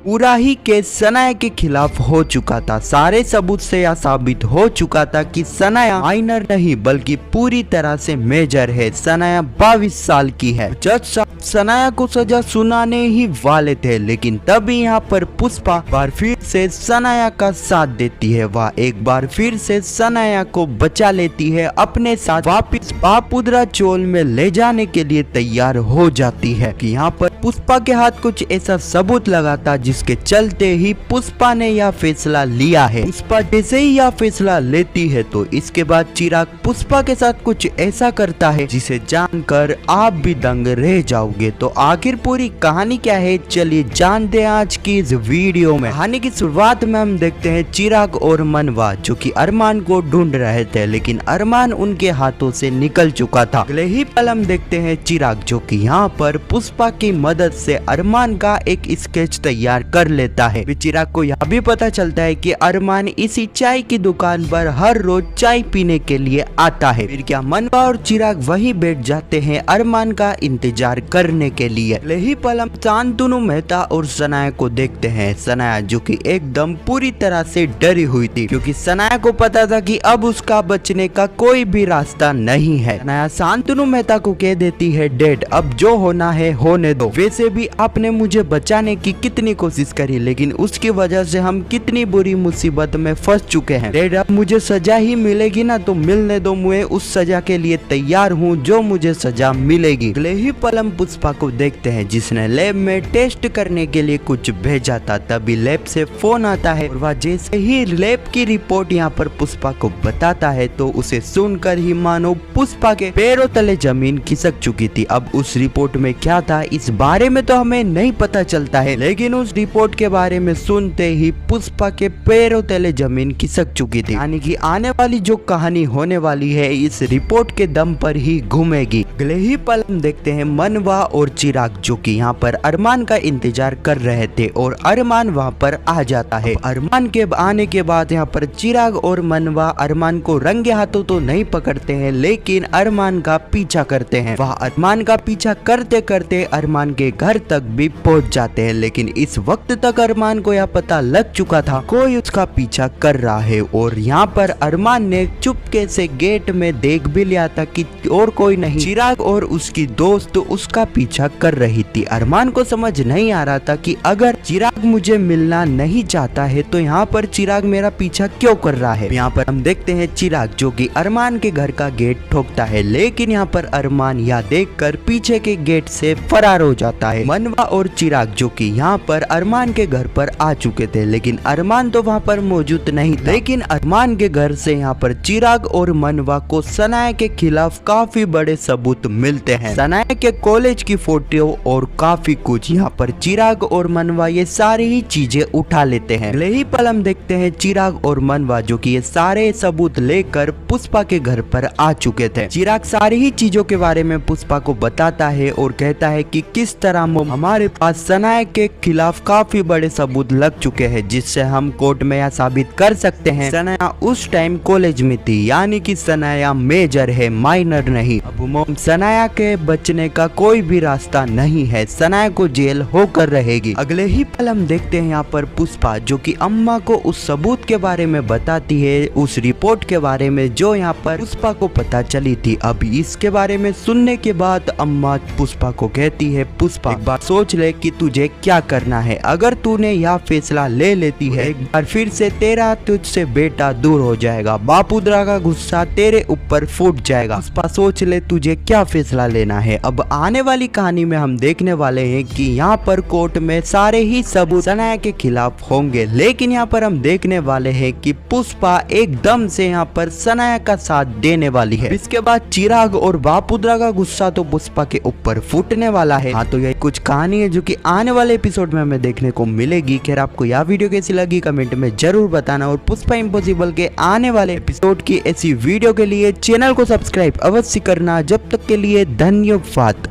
पूरा ही केस सनाया के खिलाफ हो चुका था। सारे सबूत से यह साबित हो चुका था कि सनाया माइनर नहीं बल्कि पूरी तरह से मेजर है। सनाया 22 साल की है। जज साहब सनाया को सजा सुनाने ही वाले थे, लेकिन तभी यहाँ पर पुष्पा बार फिर से सनाया का साथ देती है। वह एक बार फिर से सनाया को बचा लेती है, अपने साथ वापिस बापुद्रा चोल में ले जाने के लिए तैयार हो जाती है कि यहाँ पर पुष्पा के हाथ कुछ ऐसा सबूत लगा था जिसके चलते ही पुष्पा ने यह फैसला लिया है। पुष्पा जैसे ही यह फैसला लेती है तो इसके बाद चिराग पुष्पा के साथ कुछ ऐसा करता है जिसे जानकर आप भी दंग रह जाओगे। तो आखिर पूरी कहानी क्या है, चलिए जानते हैं आज की इस वीडियो में। कहानी की शुरुआत में हम देखते हैं चिराग और मनवा जो कि अरमान को ढूंढ रहे थे, लेकिन अरमान उनके हाथों से निकल चुका था। अगले ही पल हम देखते हैं चिराग जो कि यहाँ पर पुष्पा की मदद से अरमान का एक स्केच तैयार कर लेता है। चिराग को यह भी पता चलता है कि अरमान इसी चाय की दुकान पर हर रोज चाय पीने के लिए आता है। फिर क्या मनवा और चिराग वहीं बैठ जाते हैं अरमान का इंतजार करने के लिए। यही पल हम शांतनु मेहता और सनाया को देखते हैं। सनाया जो कि एकदम पूरी तरह से डरी हुई थी क्योंकि सनाया को पता था कि अब उसका बचने का कोई भी रास्ता नहीं है। सनाया शांतनु मेहता को कह देती है, डैड अब जो होना है होने दो। वैसे भी आपने मुझे बचाने की कितनी कोशिश करी, लेकिन उसकी वजह से हम कितनी बुरी मुसीबत में फंस चुके हैं। डैड अब मुझे सजा ही मिलेगी ना तो मिलने दो, मैं उस सजा के लिए तैयार हूँ जो मुझे सजा मिलेगी। अगले ही पल हम पुष्पा को देखते हैं जिसने लैब में टेस्ट करने के लिए कुछ भेजा था। तभी लैब से फोन आता है और वह जैसे ही लैब की रिपोर्ट यहाँ पर पुष्पा को बताता है तो उसे सुनकर ही मानो पुष्पा के पैरों तले जमीन खिसक चुकी थी। अब उस रिपोर्ट में क्या था इस बारे में तो हमें नहीं पता चलता है, लेकिन उस रिपोर्ट के बारे में सुनते ही पुष्पा के पैरों तले जमीन खिसक चुकी थी। यानी कि आने वाली जो कहानी होने वाली है इस रिपोर्ट के दम पर ही घूमेगी। अगले ही पल हम देखते हैं मनवा और चिराग जो कि यहाँ पर अरमान का इंतजार कर रहे थे और अरमान वहाँ पर आ जाता है। अरमान के आने के बाद यहाँ पर चिराग और मनवा अरमान को रंगे हाथों तो नहीं पकड़ते हैं, लेकिन अरमान का पीछा करते हैं। वह अरमान का पीछा करते करते अरमान के घर तक भी पहुँच जाते हैं, लेकिन इस वक्त तक अरमान को यह पता लग चुका था कोई उसका पीछा कर रहा है। और यहाँ पर अरमान ने चुपके से गेट में देख भी लिया था कि और कोई नहीं चिराग और उसकी दोस्त उसका पीछा कर रही थी। अरमान को समझ नहीं आ रहा था कि अगर चिराग मुझे मिलना नहीं चाहता है तो यहाँ पर चिराग मेरा पीछा क्यों कर रहा है। यहाँ पर हम देखते हैं चिराग जो कि अरमान के घर का गेट ठोकता है, लेकिन यहाँ पर अरमान यह देखकर पीछे के गेट से फरार हो जाता है। मनवा और चिराग जो कि यहाँ पर अरमान के घर पर आ चुके थे, लेकिन अरमान तो वहाँ पर मौजूद नहीं था। लेकिन अरमान के घर से यहाँ पर चिराग और मनवा को सनाया के खिलाफ काफी बड़े सबूत मिलते हैं। सनाया के कॉलेज की फोटो और काफी कुछ। यहाँ पर चिराग और मनवा ये सारी ही चीजें उठा लेते हैं। अगले ही पल हम देखते हैं चिराग और मनवा जो कि ये सारे सबूत लेकर पुष्पा के घर पर आ चुके थे। चिराग सारी ही चीजों के बारे में पुष्पा को बताता है और कहता है कि किस तरह हमारे पास सनाया के खिलाफ काफी बड़े सबूत लग चुके हैं जिससे हम कोर्ट में यह साबित कर सकते हैं सनाया उस टाइम कॉलेज में थी, यानी कि सनाया मेजर है माइनर नहीं। अब मोम सनाया के बचने का कोई भी रास्ता नहीं है, सनाया को जेल होकर रहेगी। अगले ही पल हम देखते हैं यहाँ पर पुष्पा जो कि अम्मा को उस सबूत के बारे में बताती है, उस रिपोर्ट के बारे में जो यहाँ पर पुष्पा को पता चली थी। अब इसके बारे में सुनने के बाद अम्मा पुष्पा को कहती है, पुष्पा एक बार सोच ले कि तुझे क्या करना है। अगर तूने यह फैसला ले लेती है एक बार फिर से तेरा तुझसे बेटा दूर हो जाएगा, बापुद्रा का गुस्सा तेरे ऊपर फूट जाएगा। पुष्पा सोच ले तुझे क्या फैसला लेना है। अब आने वाली कहानी में हम देखने वाले हैं कि यहाँ पर कोर्ट में सारे ही सबूत सनाया के खिलाफ होंगे, लेकिन यहाँ पर हम देखने वाले हैं कि पुष्पा एकदम से यहाँ पर सनाया का साथ देने वाली है। इसके बाद चिराग और बापुद्रा का गुस्सा तो पुष्पा के ऊपर फूटने वाला है। हाँ तो यही कुछ कहानी है जो कि आने वाले एपिसोड में हमें देखने को मिलेगी। खैर आपको यह वीडियो कैसी लगी कमेंट में जरूर बताना और पुष्पा इम्पॉसिबल के आने वाले एपिसोड की ऐसी वीडियो के लिए चैनल को सब्सक्राइब अवश्य करना। जब तक के लिए धन्यवाद।